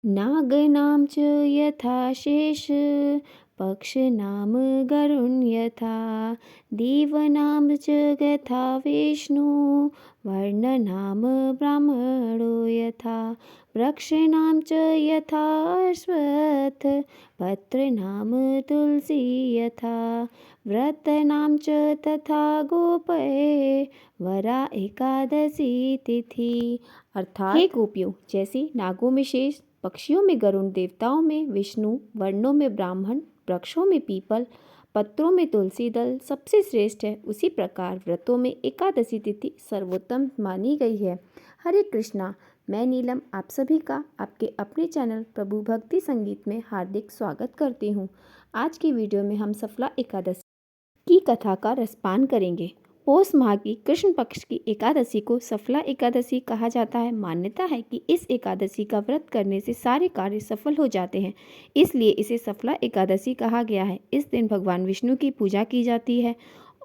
नागनां च यथा शेष पक्षिनां गरुन् यथा देवानां च यथा विष्णु वर्णनाम ब्राह्मणो यथा वृक्षाणां च यथा अश्वत्थ पत्राणां तुलसी यथा व्रतानां च तथा गोपये वरा एकादशी तिथि। अर्थात हे गोपियों, जैसे नागों में शेष, पक्षियों में गरुड़, देवताओं में विष्णु, वर्णों में ब्राह्मण, वृक्षों में पीपल, पत्रों में तुलसी दल सबसे श्रेष्ठ है, उसी प्रकार व्रतों में एकादशी तिथि सर्वोत्तम मानी गई है। हरे कृष्णा, मैं नीलम आप सभी का आपके अपने चैनल प्रभु भक्ति संगीत में हार्दिक स्वागत करती हूँ। आज की वीडियो में हम सफला एकादशी की कथा का रसपान करेंगे। पौष माह की कृष्ण पक्ष की एकादशी को सफला एकादशी कहा जाता है। मान्यता है कि इस एकादशी का व्रत करने से सारे कार्य सफल हो जाते हैं, इसलिए इसे सफला एकादशी कहा गया है। इस दिन भगवान विष्णु की पूजा की जाती है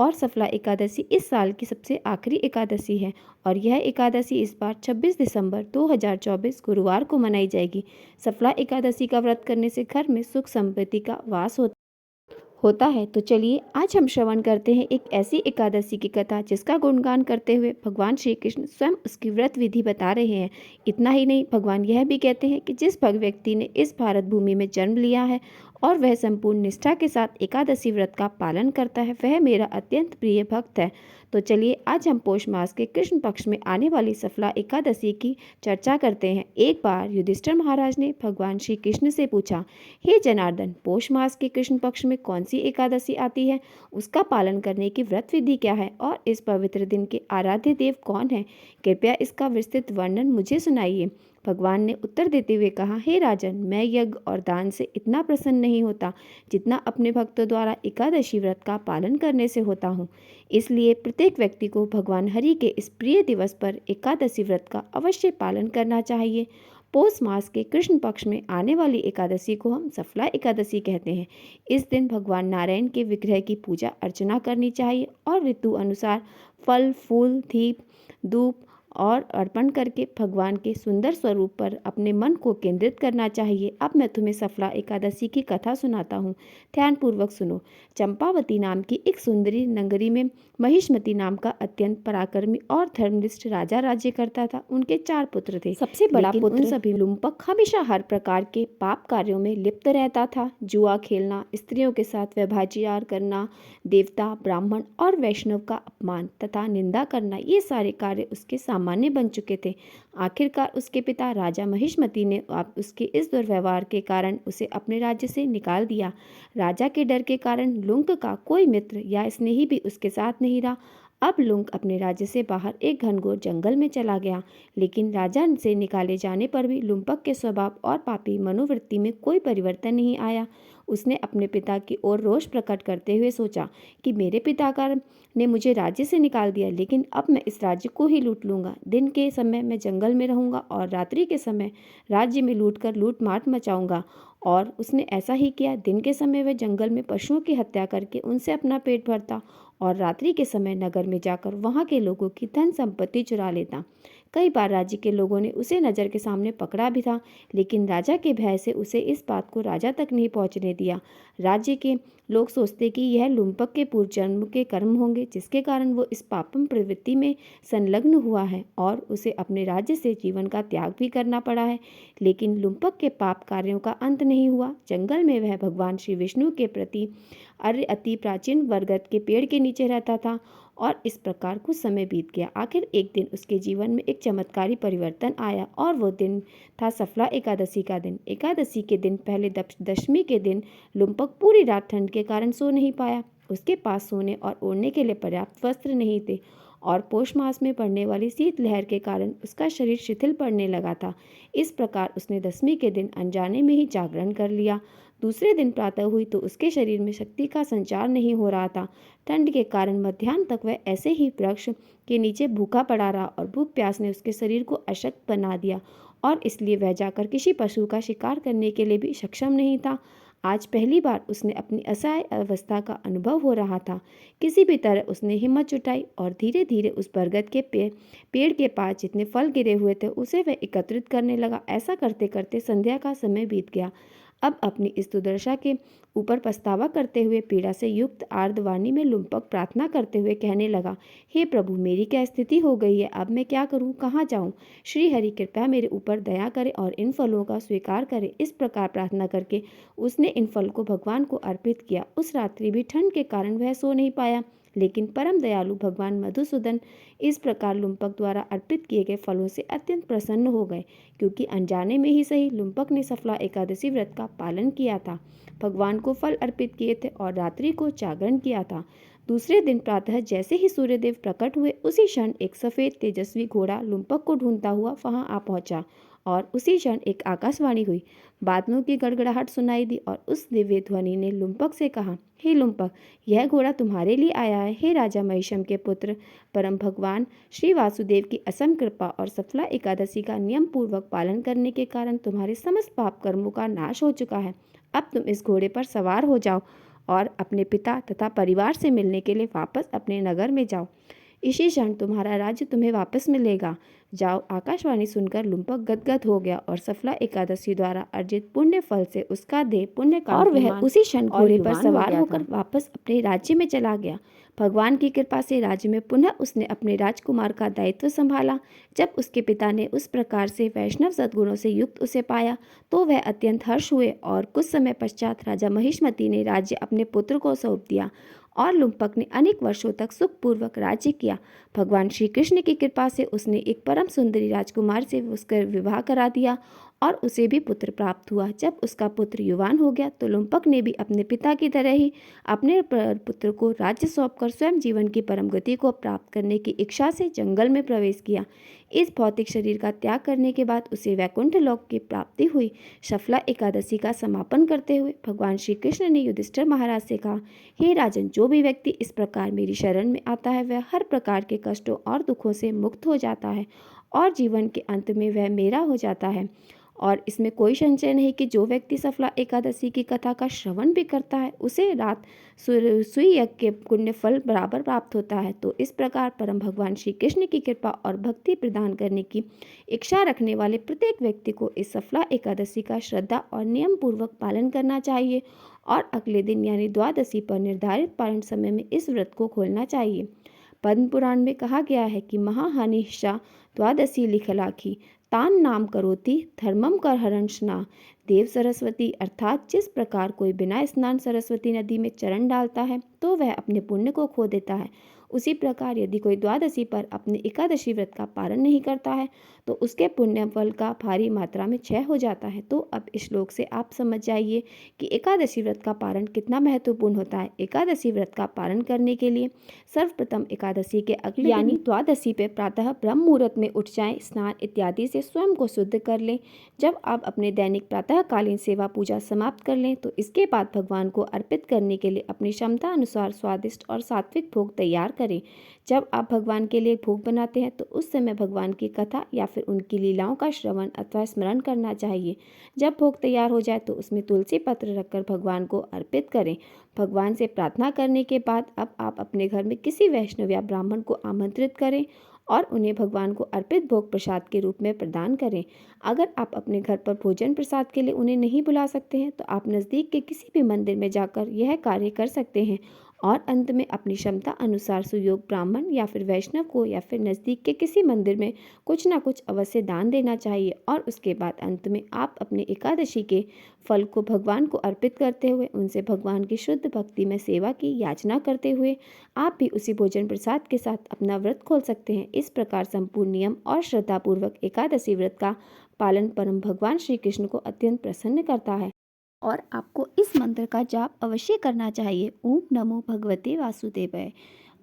और सफला एकादशी इस साल की सबसे आखिरी एकादशी है और यह एकादशी इस बार 26 दिसंबर 2024 गुरुवार को मनाई जाएगी। सफला एकादशी का व्रत करने से घर में सुख समृद्धि का वास होता है। तो चलिए आज हम श्रवण करते हैं एक ऐसी एकादशी की कथा जिसका गुणगान करते हुए भगवान श्री कृष्ण स्वयं उसकी व्रत विधि बता रहे हैं। इतना ही नहीं, भगवान यह भी कहते हैं कि जिस व्यक्ति ने इस भारत भूमि में जन्म लिया है और वह संपूर्ण निष्ठा के साथ एकादशी व्रत का पालन करता है, वह मेरा अत्यंत प्रिय भक्त है। तो चलिए आज हम पौष मास के कृष्ण पक्ष में आने वाली सफला एकादशी की चर्चा करते हैं। एक बार युधिष्ठिर महाराज ने भगवान श्री कृष्ण से पूछा, हे जनार्दन, पौष मास के कृष्ण पक्ष में कौन सी एकादशी आती है, उसका पालन करने की व्रत विधि क्या है और इस पवित्र दिन के आराध्य देव कौन है? कृपया इसका विस्तृत वर्णन मुझे सुनाइए। भगवान ने उत्तर देते हुए कहा, हे राजन, मैं यज्ञ और दान से इतना प्रसन्न नहीं होता जितना अपने भक्तों द्वारा एकादशी व्रत का पालन करने से होता हूँ। इसलिए प्रत्येक व्यक्ति को भगवान हरि के इस प्रिय दिवस पर एकादशी व्रत का अवश्य पालन करना चाहिए। पौष मास के कृष्ण पक्ष में आने वाली एकादशी को हम सफला एकादशी कहते हैं। इस दिन भगवान नारायण के विग्रह की पूजा अर्चना करनी चाहिए और ऋतु अनुसार फल, फूल, दीप, धूप और अर्पण करके भगवान के सुंदर स्वरूप पर अपने मन को केंद्रित करना चाहिए। अब मैं तुम्हें सफला एकादशी की कथा सुनाता हूँ, ध्यानपूर्वक सुनो। चंपावती नाम की एक सुंदरी नगरी में महिष्मती नाम का अत्यंत पराक्रमी और धर्मनिष्ठ राजा राज्य करता था। उनके 4 पुत्र थे। सबसे बड़ा पुत्र उन सभी लुम्पक हमेशा हर प्रकार के पाप कार्यों में लिप्त रहता था। जुआ खेलना, स्त्रियों के साथ व्यभिचार करना, देवता, ब्राह्मण और वैष्णव का अपमान तथा निंदा करना, ये सारे कार्य उसके सामान्य बन चुके थे। आखिरकार उसके पिता राजा महिष्मती ने उसके इस दुर्व्यवहार के कारण उसे अपने राज्य से निकाल दिया। राजा के डर के कारण लुंक का कोई मित्र या स्नेही भी उसके साथ नहीं रहा। अब लुंक अपने राज्य से बाहर एक घनघोर जंगल में चला गया, लेकिन राजा से निकाले जाने पर भी लुम्पक के स्वभाव और पापी मनोवृत्ति में कोई परिवर्तन नहीं आया। उसने अपने पिता की ओर रोष प्रकट करते हुए सोचा कि मेरे पिता ने मुझे राज्य से निकाल दिया, लेकिन अब मैं इस राज्य को ही लूट लूंगा। दिन के समय मैं जंगल में रहूंगा और रात्रि के समय राज्य में लूट मार मचाऊंगा। और उसने ऐसा ही किया। दिन के समय वह जंगल में पशुओं की हत्या करके उनसे अपना पेट भरता और रात्रि के समय नगर में जाकर वहां के लोगों की धन संपत्ति चुरा लेता। कई बार राज्य के लोगों ने उसे नज़र के सामने पकड़ा भी था, लेकिन राजा के भय से उसे इस बात को राजा तक नहीं पहुंचने दिया। राज्य के लोग सोचते कि यह लुम्पक के पूर्व जन्म के कर्म होंगे, जिसके कारण वो इस पापम प्रवृत्ति में संलग्न हुआ है और उसे अपने राज्य से जीवन का त्याग भी करना पड़ा है। लेकिन लुम्पक के पाप कार्यों का अंत नहीं हुआ। जंगल में वह भगवान श्री विष्णु के प्रति अति प्राचीन बरगद के पेड़ के नीचे रहता था और इस प्रकार कुछ समय बीत गया। आखिर एक दिन उसके जीवन में एक चमत्कारी परिवर्तन आया और वो दिन था सफला एकादशी का दिन। एकादशी के दिन पहले दशमी के दिन लुम्पक पूरी रात ठंड के कारण सो नहीं पाया। उसके पास सोने और ओढ़ने के लिए पर्याप्त वस्त्र नहीं थे और पौष मास में पड़ने वाली शीतलहर के कारण उसका शरीर शिथिल पड़ने लगा था। इस प्रकार उसने दशमी के दिन अनजाने में ही जागरण कर लिया। दूसरे दिन प्रातः हुई तो उसके शरीर में शक्ति का संचार नहीं हो रहा था। ठंड के कारण मध्याह्न तक वह ऐसे ही वृक्ष के नीचे भूखा पड़ा रहा और भूख प्यास ने उसके शरीर को अशक्त बना दिया और इसलिए वह जाकर किसी पशु का शिकार करने के लिए भी सक्षम नहीं था। आज पहली बार उसने अपनी असहाय अवस्था का अनुभव हो रहा था। किसी भी तरह उसने हिम्मत जुटाई और धीरे धीरे उस बरगद के पेड़ के पास जितने फल गिरे हुए थे उसे वह एकत्रित करने लगा। ऐसा करते करते संध्या का समय बीत गया। अब अपनी इस दुर्दशा के ऊपर पछतावा करते हुए पीड़ा से युक्त आर्दवाणी में लुम्पक प्रार्थना करते हुए कहने लगा, हे प्रभु, मेरी क्या स्थिति हो गई है? अब मैं क्या करूं? कहाँ जाऊं? श्री हरि कृपया मेरे ऊपर दया करे और इन फलों का स्वीकार करे। इस प्रकार प्रार्थना करके उसने इन फल को भगवान को अर्पित किया। उस रात्रि भी ठंड के कारण वह सो नहीं पाया, लेकिन परम दयालु भगवान मधुसूदन इस प्रकार लुम्पक द्वारा अर्पित किए गए फलों से अत्यंत प्रसन्न हो गए, क्योंकि अनजाने में ही सही लुम्पक ने सफला एकादशी व्रत का पालन किया था, भगवान को फल अर्पित किए थे और रात्रि को जागरण किया था। दूसरे दिन प्रातः जैसे ही सूर्यदेव प्रकट हुए, उसी क्षण एक सफेद तेजस्वी घोड़ा लुम्पक को ढूंढता हुआ वहां आ पहुंचा और उसी क्षण एक आकाशवाणी हुई। बादलों की गड़गड़ाहट सुनाई दी और उस दिव्य ध्वनि ने लुम्पक से कहा, हे लुम्पक, यह घोड़ा तुम्हारे लिए आया है। हे राजा महिषम के पुत्र, परम भगवान श्री वासुदेव की असम कृपा और सफला एकादशी का नियम पूर्वक पालन करने के कारण तुम्हारे समस्त पाप कर्मों का नाश हो चुका है। अब तुम इस घोड़े पर सवार हो जाओ और अपने पिता तथा परिवार से मिलने के लिए वापस अपने नगर में जाओ। इसी क्षण तुम्हारा राज्य तुम्हें वापस मिलेगा। जाओ। आकाशवाणी सुनकर लुम्पक गदगद हो गया और सफला एकादशी द्वारा अर्जित पुण्य फल से उसका देह पुण्य का और वह उसी क्षण घोड़े पर सवार होकर वापस अपने राज्य में चला गया। भगवान की कृपा से राज्य में पुनः उसने अपने राजकुमार का दायित्व संभाला। जब उसके पिता ने उस प्रकार से वैष्णव सद्गुणों से युक्त उसे पाया तो वह अत्यंत हर्ष हुए और कुछ समय पश्चात राजा महिष्मति ने राज्य अपने पुत्र को सौंप दिया और लुम्पक ने अनेक वर्षों तक सुखपूर्वक राज्य किया। भगवान श्री कृष्ण की कृपा से उसने एक परम सुंदरी राजकुमार से उसका विवाह करा दिया और उसे भी पुत्र प्राप्त हुआ। जब उसका पुत्र युवान हो गया तो लुम्पक ने भी अपने पिता की तरह ही अपने पुत्र को राज्य सौंपकर स्वयं जीवन की परम गति को प्राप्त करने की इच्छा से जंगल में प्रवेश किया। इस भौतिक शरीर का त्याग करने के बाद उसे वैकुंठ लोक की प्राप्ति हुई। सफला एकादशी का समापन करते हुए भगवान श्री कृष्ण ने युधिष्ठिर महाराज से कहा, हे राजन, जो भी व्यक्ति इस प्रकार मेरी शरण में आता है वह हर प्रकार के कष्टों और दुखों से मुक्त हो जाता है और जीवन के अंत में वह मेरा हो जाता है। और इसमें कोई संशय नहीं कि जो व्यक्ति सफला एकादशी की कथा का श्रवण भी करता है उसे रात सुई यज्ञ के पुण्य फल बराबर प्राप्त होता है। तो इस प्रकार परम भगवान श्री कृष्ण की कृपा और भक्ति प्रदान करने की इच्छा रखने वाले प्रत्येक व्यक्ति को इस सफला एकादशी का श्रद्धा और नियम पूर्वक पालन करना चाहिए और अगले दिन यानी द्वादशी पर निर्धारित पारण समय में इस व्रत को खोलना चाहिए। पद्म पुराण में कहा गया है कि महाहानिशा द्वादशी लिखलाखी तान नाम करोति धर्मम कर हरणशना। देव सरस्वती अर्थात जिस प्रकार कोई बिना स्नान सरस्वती नदी में चरण डालता है तो वह अपने पुण्य को खो देता है, उसी प्रकार यदि कोई द्वादशी पर अपने एकादशी व्रत का पालन नहीं करता है तो उसके पुण्य फल का भारी मात्रा में क्षय हो जाता है। तो अब इस श्लोक से आप समझ जाइए कि एकादशी व्रत का पालन कितना महत्वपूर्ण होता है। एकादशी व्रत का पालन करने के लिए सर्वप्रथम एकादशी के अगले यानी द्वादशी पे प्रातः ब्रह्म मुहूर्त में उठ जाएं, स्नान इत्यादि से स्वयं को शुद्ध कर लें। जब आप अपने दैनिक प्रातःकालीन सेवा पूजा समाप्त कर लें तो इसके बाद भगवान को अर्पित करने के लिए अपनी क्षमता अनुसार स्वादिष्ट और सात्विक भोग तैयार करें। जब आप भगवान के लिए भोग बनाते हैं तो उस समय भगवान की कथा या फिर उनकी लीलाओं का श्रवण अथवा स्मरण करना चाहिए। जब भोग तैयार हो जाए तो उसमें तुलसी पत्र रखकर भगवान को अर्पित करें। भगवान से प्रार्थना करने के बाद अब आप अपने घर में किसी वैष्णव या ब्राह्मण को आमंत्रित करें और उन्हें भगवान को अर्पित भोग प्रसाद के रूप में प्रदान करें। अगर आप अपने घर पर भोजन प्रसाद के लिए उन्हें नहीं बुला सकते हैं तो आप नज़दीक के किसी भी मंदिर में जाकर यह कार्य कर सकते हैं और अंत में अपनी क्षमता अनुसार सुयोग ब्राह्मण या फिर वैष्णव को या फिर नज़दीक के किसी मंदिर में कुछ ना कुछ अवश्य दान देना चाहिए। और उसके बाद अंत में आप अपने एकादशी के फल को भगवान को अर्पित करते हुए उनसे भगवान की शुद्ध भक्ति में सेवा की याचना करते हुए आप भी उसी भोजन प्रसाद के साथ अपना व्रत खोल सकते हैं। इस प्रकार संपूर्ण नियम और श्रद्धापूर्वक एकादशी व्रत का पालन परम भगवान श्री कृष्ण को अत्यंत प्रसन्न करता है। और आपको इस मंत्र का जाप अवश्य करना चाहिए, ओम नमो भगवते वासुदेवाय।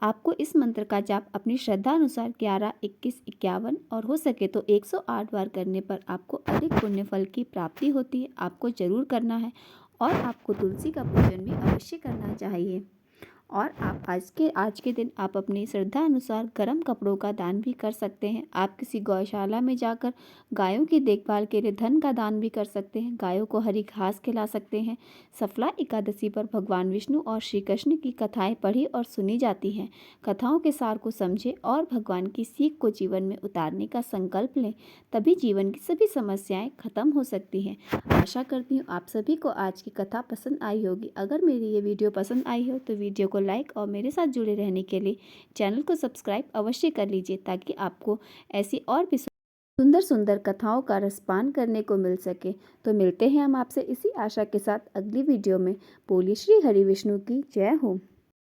आपको इस मंत्र का जाप अपनी श्रद्धा अनुसार 11, 21, 51 और हो सके तो 108 बार करने पर आपको अधिक पुण्य फल की प्राप्ति होती है। आपको जरूर करना है और आपको तुलसी का पूजन भी अवश्य करना चाहिए। और आप आज के दिन आप अपनी श्रद्धा अनुसार गर्म कपड़ों का दान भी कर सकते हैं। आप किसी गौशाला में जाकर गायों की देखभाल के लिए धन का दान भी कर सकते हैं। गायों को हरी घास खिला सकते हैं। सफला एकादशी पर भगवान विष्णु और श्री कृष्ण की कथाएं पढ़ी और सुनी जाती हैं। कथाओं के सार को समझें और भगवान की सीख को जीवन में उतारने का संकल्प लें, तभी जीवन की सभी समस्याएं खत्म हो सकती हैं। आशा करती हूँ आप सभी को आज की कथा पसंद आई होगी। अगर मेरी ये वीडियो पसंद आई हो तो वीडियो को लाइक और मेरे साथ जुड़े रहने के लिए चैनल को सब्सक्राइब अवश्य कर लीजिए, ताकि आपको ऐसी और भी सुंदर सुंदर कथाओं का रसपान करने को मिल सके। तो मिलते हैं हम आपसे इसी आशा के साथ अगली वीडियो में। बोलिए श्री हरि विष्णु की जय हो।